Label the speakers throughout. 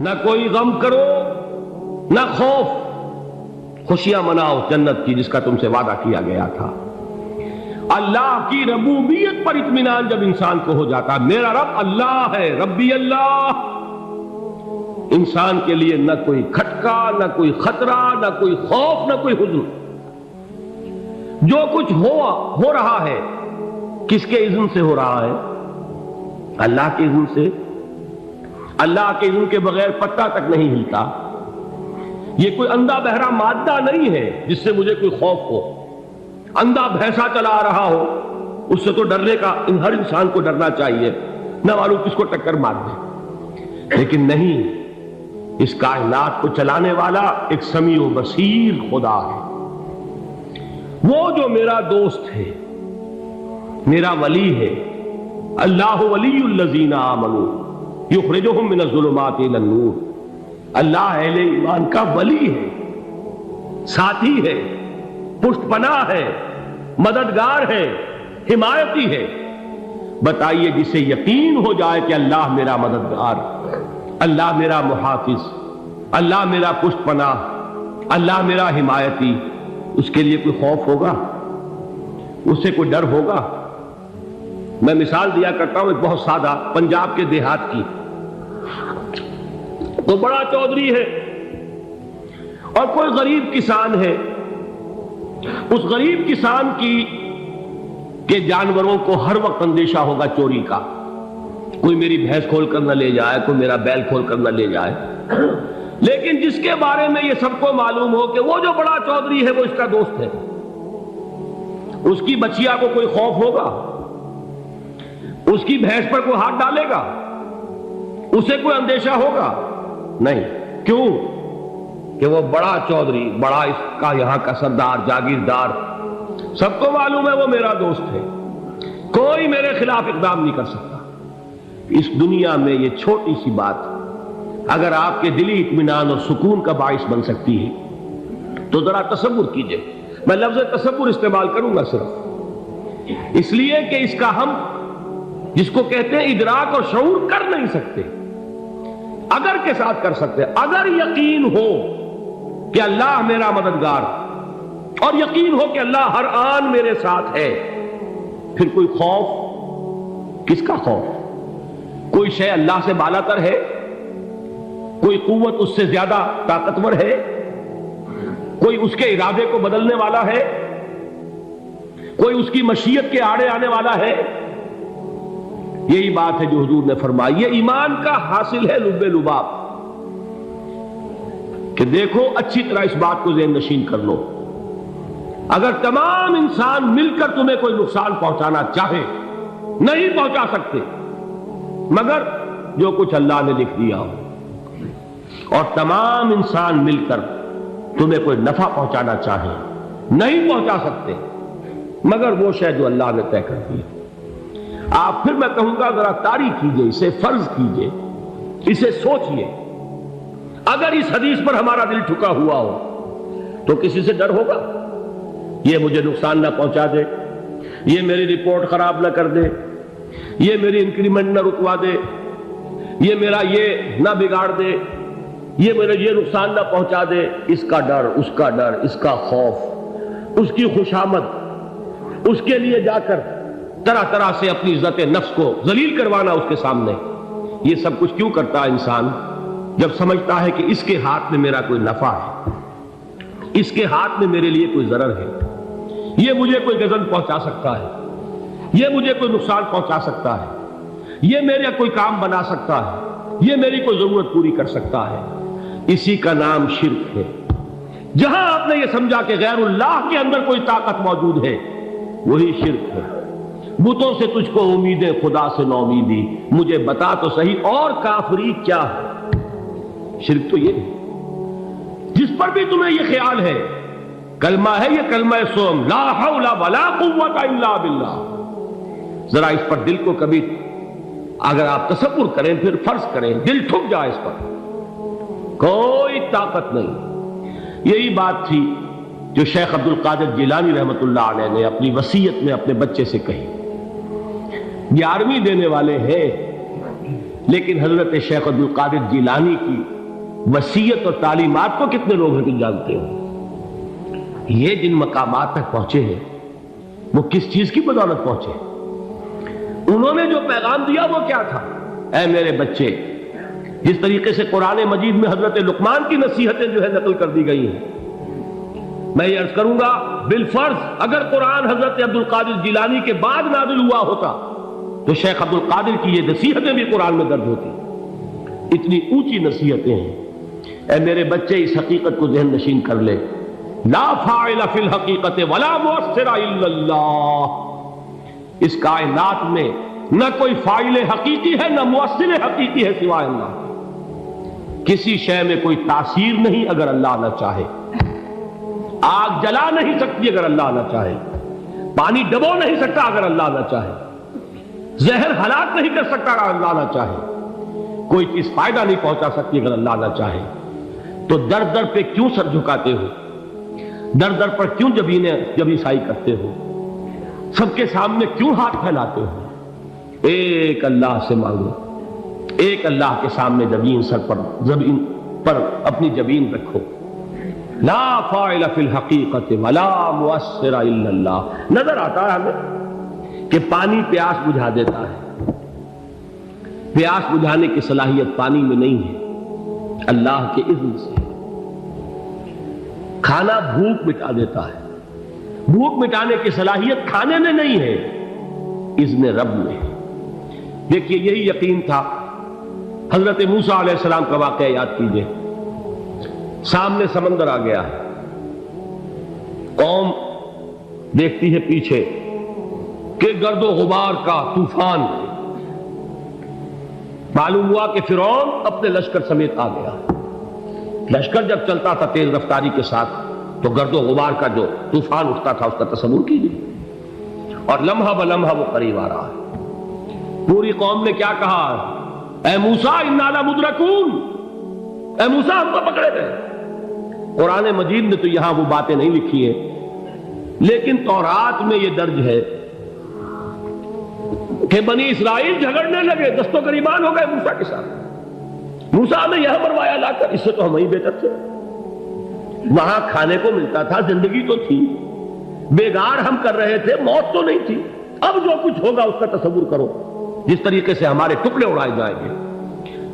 Speaker 1: نہ کوئی غم کرو نہ خوف، خوشیاں مناؤ جنت کی جس کا تم سے وعدہ کیا گیا تھا۔ اللہ کی ربوبیت پر اطمینان جب انسان کو ہو جاتا، میرا رب اللہ ہے، ربی اللہ، انسان کے لیے نہ کوئی کھٹکا، نہ کوئی خطرہ، نہ کوئی خوف، نہ کوئی حزن۔ جو کچھ ہو رہا ہے کس کے اذن سے ہو رہا ہے؟ اللہ کے اذن سے۔ اللہ کے اذن کے بغیر پتہ تک نہیں ہلتا۔ یہ کوئی اندھا بہرا مادہ نہیں ہے جس سے مجھے کوئی خوف ہو۔ اندھا بھینسا چلا رہا ہو اس سے تو ڈرنے کا ہر انسان کو ڈرنا چاہیے، نہ معلوم کس کو ٹکر مار دے، لیکن نہیں، اس کائنات کو چلانے والا ایک سمیع و بصیر خدا ہے۔ وہ جو میرا دوست ہے، میرا ولی ہے، اللہ ولی الذین آمنوا یخرجہم من الظلمات الی النور، اللہ اہل ایمان کا ولی ہے، ساتھی ہے، پشت پناہ ہے، مددگار ہے، حمایتی ہے۔ بتائیے جسے یقین ہو جائے کہ اللہ میرا مددگار، اللہ میرا محافظ، اللہ میرا پشت پناہ، اللہ میرا حمایتی، اس کے لیے کوئی خوف ہوگا؟ اس سے کوئی ڈر ہوگا؟ میں مثال دیا کرتا ہوں ایک بہت سادہ، پنجاب کے دیہات کی۔ تو بڑا چودھری ہے اور کوئی غریب کسان ہے، اس غریب کسان کے جانوروں کو ہر وقت اندیشہ ہوگا چوری کا، کوئی میری بھینس کھول کر نہ لے جائے، کوئی میرا بیل کھول کر نہ لے جائے۔ لیکن جس کے بارے میں یہ سب کو معلوم ہو کہ وہ جو بڑا چودھری ہے وہ اس کا دوست ہے، اس کی بچیا کو کوئی خوف ہوگا؟ اس کی بھینس پر کوئی ہاتھ ڈالے گا؟ اسے کوئی اندیشہ ہوگا؟ نہیں۔ کیوں؟ کہ وہ بڑا چودھری، بڑا اس کا یہاں کا سردار، جاگیردار، سب کو معلوم ہے وہ میرا دوست ہے، کوئی میرے خلاف اقدام نہیں کر سکتا۔ اس دنیا میں یہ چھوٹی سی بات اگر آپ کے دلی اطمینان اور سکون کا باعث بن سکتی ہے تو ذرا تصور کیجئے۔ میں لفظ تصور استعمال کروں گا صرف اس لیے کہ اس کا ہم جس کو کہتے ہیں ادراک اور شعور کر نہیں سکتے، اگر کے ساتھ کر سکتے۔ اگر یقین ہو کہ اللہ میرا مددگار اور یقین ہو کہ اللہ ہر آن میرے ساتھ ہے، پھر کوئی خوف؟ کس کا خوف؟ کوئی شے اللہ سے بالا تر ہے؟ کوئی قوت اس سے زیادہ طاقتور ہے؟ کوئی اس کے ارادے کو بدلنے والا ہے؟ کوئی اس کی مشیت کے آڑے آنے والا ہے؟ یہی بات ہے جو حضور نے فرمائی، یہ ایمان کا حاصل ہے لب لباب، کہ دیکھو اچھی طرح اس بات کو ذہن نشین کر لو، اگر تمام انسان مل کر تمہیں کوئی نقصان پہنچانا چاہے نہیں پہنچا سکتے، مگر جو کچھ اللہ نے لکھ دیا ہو، اور تمام انسان مل کر تمہیں کوئی نفع پہنچانا چاہے نہیں پہنچا سکتے، مگر وہ شے جو اللہ نے طے کر دی۔ آپ پھر میں کہوں گا ذرا طاری کیجئے، اسے فرض کیجئے، اسے سوچئے، اگر اس حدیث پر ہمارا دل ٹھکا ہوا ہو تو کسی سے ڈر ہوگا؟ یہ مجھے نقصان نہ پہنچا دے، یہ میری رپورٹ خراب نہ کر دے، یہ میری انکریمنٹ نہ رکوا دے، یہ میرا یہ نہ بگاڑ دے، یہ میرے یہ نقصان نہ پہنچا دے، اس کا ڈر، اس کا ڈر، اس کا خوف، اس کی خوشامد، اس کے لیے جا کر طرح طرح سے اپنی عزت نفس کو ذلیل کروانا اس کے سامنے۔ یہ سب کچھ کیوں کرتا ہے انسان؟ جب سمجھتا ہے کہ اس کے ہاتھ میں میرا کوئی نفع ہے، اس کے ہاتھ میں میرے لیے کوئی ضرر ہے، یہ مجھے کوئی غضب پہنچا سکتا ہے، یہ مجھے کوئی نقصان پہنچا سکتا ہے، یہ میرا کوئی کام بنا سکتا ہے، یہ میری کوئی ضرورت پوری کر سکتا ہے، اسی کا نام شرک ہے۔ جہاں آپ نے یہ سمجھا کہ غیر اللہ کے اندر کوئی طاقت موجود ہے، وہی شرک ہے۔ بتوں سے تجھ کو امیدیں، خدا سے نو امیدی، مجھے بتا تو صحیح اور کافری کیا ہے؟ شرک تو یہ ہے۔ جس پر بھی تمہیں یہ خیال ہے، کلمہ ہے یہ کلمہ سوم، لا حول ولا قوت الا باللہ، ذرا اس پر دل کو کبھی اگر آپ تصور کریں، پھر فرض کریں، دل ٹھک جائے اس پر، کوئی طاقت نہیں۔ یہی بات تھی جو شیخ عبد القادر جیلانی رحمۃ اللہ علیہ نے اپنی وصیت میں اپنے بچے سے کہی۔ 11ویں دینے والے ہیں، لیکن حضرت شیخ عبد القادر جیلانی کی وصیت اور تعلیمات کو کتنے لوگ ہیں تم جانتے ہو؟ یہ جن مقامات تک پہنچے ہیں وہ کس چیز کی بدولت پہنچے؟ انہوں نے جو پیغام دیا وہ کیا تھا؟ اے میرے بچے، جس طریقے سے قرآن مجید میں حضرت لقمان کی نصیحتیں جو ہے نقل کر دی گئی ہیں، میں یہ عرض کروں گا بالفرض اگر قرآن حضرت عبد القادر جیلانی کے بعد نازل ہوا ہوتا تو شیخ عبد القادر کی یہ نصیحتیں بھی قرآن میں درج ہوتی۔ اتنی اونچی نصیحتیں ہیں۔ اے میرے بچے، اس حقیقت کو ذہن نشین کر لے، لا فاعل فی الحقیقت ولا مؤثر الا اللہ۔ اس کائنات میں نہ کوئی فاعل حقیقی ہے نہ مؤثر حقیقی ہے سوائے اللہ۔ کسی شے میں کوئی تاثیر نہیں اگر اللہ نہ چاہے۔ آگ جلا نہیں سکتی اگر اللہ نہ چاہے، پانی ڈبو نہیں سکتا اگر اللہ نہ چاہے، زہر ہلاک نہیں کر سکتا اگر اللہ نہ چاہے، کوئی چیز فائدہ نہیں پہنچا سکتی اگر اللہ نہ چاہے۔ تو در در پہ کیوں سر جھکاتے ہو؟ در در پر کیوں جبیں سائی کرتے ہو؟ سب کے سامنے کیوں ہاتھ پھیلاتے ہو؟ ایک اللہ سے مانگو، ایک اللہ کے سامنے زمین پر اپنی جبین رکھو۔ لا فاعل فی الحقیقت ولا مؤثر الا اللہ۔ نظر آتا ہے ہمیں کہ پانی پیاس بجھا دیتا ہے، پیاس بجھانے کی صلاحیت پانی میں نہیں ہے، اللہ کے اذن سے۔ کھانا بھوک مٹا دیتا ہے، بھوک مٹانے کی صلاحیت کھانے میں نہیں ہے، اذن رب میں۔ دیکھیے یہی یقین تھا حضرت موسیٰ علیہ السلام کا واقعہ یاد کیجئے۔ سامنے سمندر آ گیا ہے، قوم دیکھتی ہے پیچھے کہ گرد و غبار کا طوفان۔ معلوم ہوا کہ فرعون اپنے لشکر سمیت آ گیا۔ لشکر جب چلتا تھا تیز رفتاری کے ساتھ تو گرد و غبار کا جو طوفان اٹھتا تھا اس کا تصور کیجیے، اور لمحہ بلمحہ وہ قریب آ رہا ہے۔ پوری قوم نے کیا کہا؟ اے موسیٰ انا لمدرکون، اے موسیٰ ہم کو پکڑے گئے۔ قرآن مجید نے تو یہاں وہ باتیں نہیں لکھی ہیں، لیکن تورات میں یہ درج ہے کہ بنی اسرائیل جھگڑنے لگے، دست و گریبان ہو گئے موسیٰ کے ساتھ۔ موسیٰ نے یہاں مروایا لا کر، اس سے تو ہم ہی بہتر تھے، وہاں کھانے کو ملتا تھا، زندگی تو تھی، بیگار ہم کر رہے تھے، موت تو نہیں تھی۔ اب جو کچھ ہوگا اس کا تصور کرو، جس طریقے سے ہمارے ٹکڑے اڑائے جائیں گے۔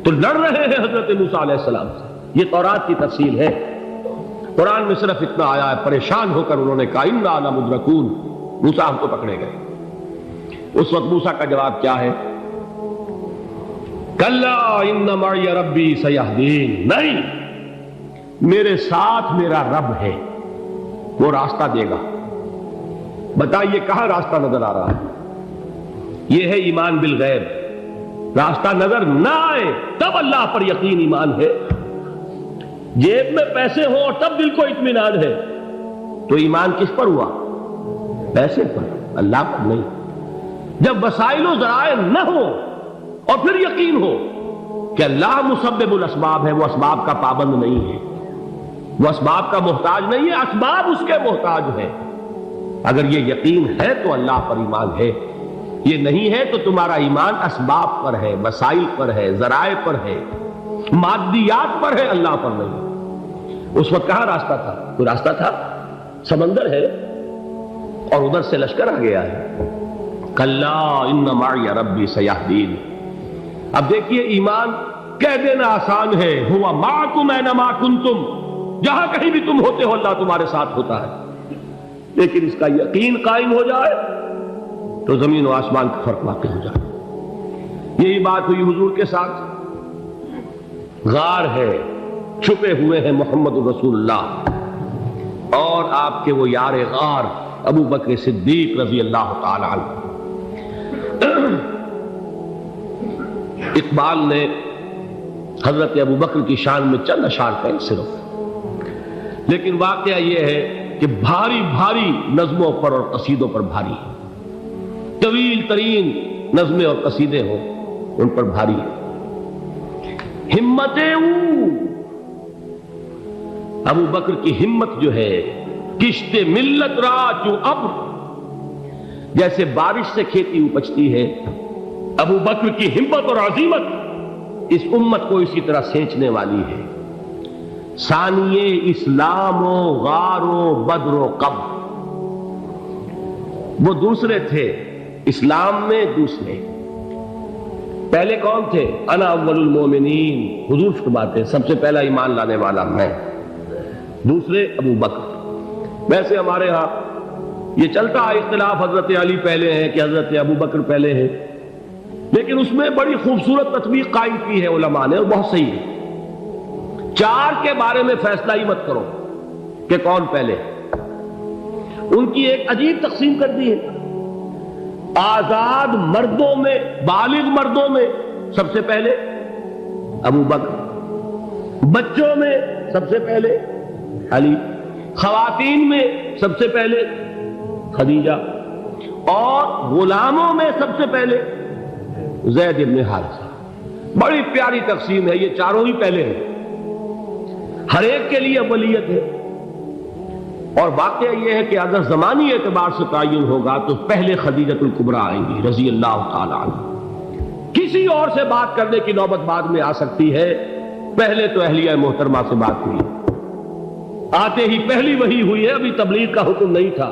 Speaker 1: تو لڑ رہے ہیں حضرت موسیٰ علیہ السلام سے۔ یہ تورات کی تفصیل ہے، قرآن میں صرف اتنا آیا ہے، پریشان ہو کر انہوں نے کہا انا لمدرکون، موسیٰ ہم کو پکڑے گئے۔ اس وقت موسیٰ کا جواب کیا ہے؟ کلا ان معی ربی سیہدین، نہیں، میرے ساتھ میرا رب ہے، وہ راستہ دے گا۔ بتائیے کہاں راستہ نظر آ رہا ہے؟ یہ ہے ایمان بالغیب۔ راستہ نظر نہ آئے تب اللہ پر یقین ایمان ہے۔ جیب میں پیسے ہوں اور تب دل کو اطمینان ہے تو ایمان کس پر ہوا؟ پیسے پر، اللہ پر نہیں۔ جب وسائل و ذرائع نہ ہو اور پھر یقین ہو کہ اللہ مسبب الاسباب ہے، وہ اسباب کا پابند نہیں ہے، وہ اسباب کا محتاج نہیں ہے، اسباب اس کے محتاج ہے۔ اگر یہ یقین ہے تو اللہ پر ایمان ہے، یہ نہیں ہے تو تمہارا ایمان اسباب پر ہے، وسائل پر ہے، ذرائع پر ہے، مادیات پر ہے، اللہ پر نہیں۔ اس وقت کہاں راستہ تھا؟ کوئی راستہ تھا؟ سمندر ہے اور ادھر سے لشکر آ گیا ہے۔ کلا ان معی ربی سیہدین۔ اب دیکھیے ایمان کہہ دینا آسان ہے، ہوا معکم اینما کنتم، جہاں کہیں بھی تم ہوتے ہو اللہ تمہارے ساتھ ہوتا ہے، لیکن اس کا یقین قائم ہو جائے تو زمین و آسمان کا فرق واقع ہو جائے۔ یہی بات ہوئی حضور کے ساتھ۔ غار ہے، چھپے ہوئے ہیں محمد رسول اللہ اور آپ کے وہ یار غار ابو بکر صدیق رضی اللہ تعالی عنہ۔ اقبال نے حضرت ابو بکر کی شان میں چند اشعار کہے صرف، لیکن واقعہ یہ ہے کہ بھاری بھاری نظموں پر اور قصیدوں پر بھاری ہے، طویل ترین نظمیں اور قصیدے ہوں ان پر بھاری ہے۔ ہمتیں ابو بکر کی ہمت جو ہے، کشت ملت را چوں ابر، جیسے بارش سے کھیتی اپجتی ہے، ابو بکر کی ہمت اور عزیمت اس امت کو اسی طرح سینچنے والی ہے۔ ثانیے اسلام و غار و بدر و قبر، وہ دوسرے تھے اسلام میں، دوسرے پہلے کون تھے؟ انا اول المومنین، حضور فرماتے سب سے پہلا ایمان لانے والا میں، دوسرے ابو بکر۔ ویسے ہمارے ہاں یہ چلتا ہے اختلاف، حضرت علی پہلے ہیں کہ حضرت ابو بکر پہلے ہیں، لیکن اس میں بڑی خوبصورت تطبیق قائم کی ہے علماء نے، اور بہت صحیح ہے۔ چار کے بارے میں فیصلہ ہی مت کرو کہ کون پہلے، ان کی ایک عجیب تقسیم کر دی ہے۔ آزاد مردوں میں، بالغ مردوں میں سب سے پہلے ابو بکر، بچوں میں سب سے پہلے علی، خواتین میں سب سے پہلے خدیجہ، اور غلاموں میں سب سے پہلے زید بن حارثہ۔ بڑی پیاری تقسیم ہے، یہ چاروں ہی پہلے ہیں، ہر ایک کے لیے اولیت ہے۔ اور واقعہ یہ ہے کہ اگر زمانی اعتبار سے تعین ہوگا تو پہلے خدیجۃ الکبریٰ آئیں گی رضی اللہ تعالی عنہ، کسی اور سے بات کرنے کی نوبت بعد میں آ سکتی ہے، پہلے تو اہلیہ محترمہ سے بات ہوئی، آتے ہی پہلی وحی ہوئی ہے، ابھی تبلیغ کا حکم نہیں تھا۔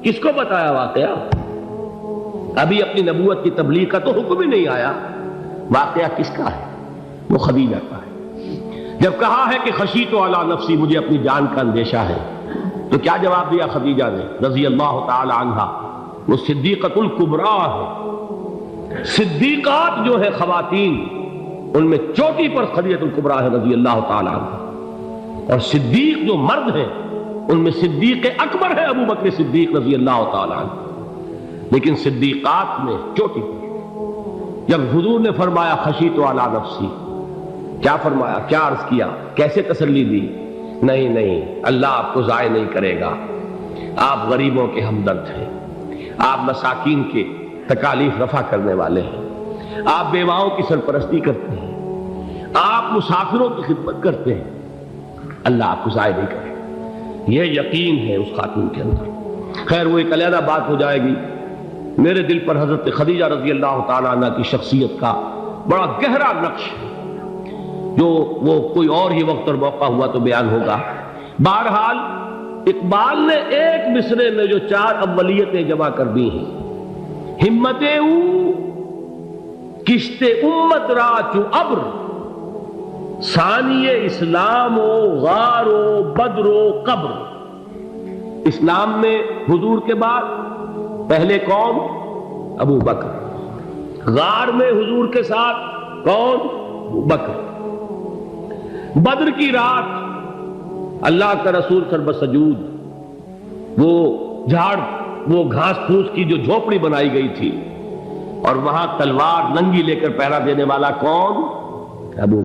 Speaker 1: کس کو بتایا واقعہ؟ ابھی اپنی نبوت کی تبلیغ کا تو حکم ہی نہیں آیا، واقعہ کس کا ہے؟ وہ خدیجہ کا ہے۔ جب کہا ہے کہ خشیت علی نفسی، مجھے اپنی جان کا اندیشہ ہے، تو کیا جواب دیا خدیجہ نے رضی اللہ تعالی عنہا؟ وہ صدیقۃ الکبریٰ ہے، صدیقات جو ہے خواتین ان میں چوٹی پر خدیجۃ الکبریٰ ہے رضی اللہ تعالی عنہا، اور صدیق جو مرد ہیں ان میں صدیق اکبر ہے ابو بکر صدیق رضی اللہ تعالی عنہ، لیکن صدیقات میں چوٹی پر۔ جب حضور نے فرمایا خشیت علی نفسی، کیا فرمایا، کیا عرض کیا، کیسے تسلی دی؟ نہیں نہیں، اللہ آپ کو ضائع نہیں کرے گا، آپ غریبوں کے ہمدرد ہیں، آپ مساکین کے تکالیف رفع کرنے والے ہیں، آپ بیواؤں کی سرپرستی کرتے ہیں، آپ مسافروں کی خدمت کرتے ہیں، اللہ آپ کو ضائع نہیں کرے گا۔ یہ یقین ہے اس خاتون کے اندر۔ خیر وہ ایک علیحدہ بات ہو جائے گی۔ میرے دل پر حضرت خدیجہ رضی اللہ تعالیٰ عنہ کی شخصیت کا بڑا گہرا نقش ہے، جو وہ کوئی اور ہی وقت اور موقع ہوا تو بیان ہوگا۔ بہرحال اقبال نے ایک مصرے میں جو چار اولیتیں جمع کر دی ہیں، ہمتیں او کشت امت را چو ابر، ثانی اسلام و غار و بدر و قبر۔ اسلام میں حضور کے بعد پہلے کون؟ ابو بکر۔ غار میں حضور کے ساتھ کون؟ ابو بکر۔ بدر کی رات اللہ کا رسول سر سجود، وہ جھاڑ، وہ گھاس پھوس کی جو جھوپڑی بنائی گئی تھی، اور وہاں تلوار ننگی لے کر پہرا دینے والا کون؟ ابو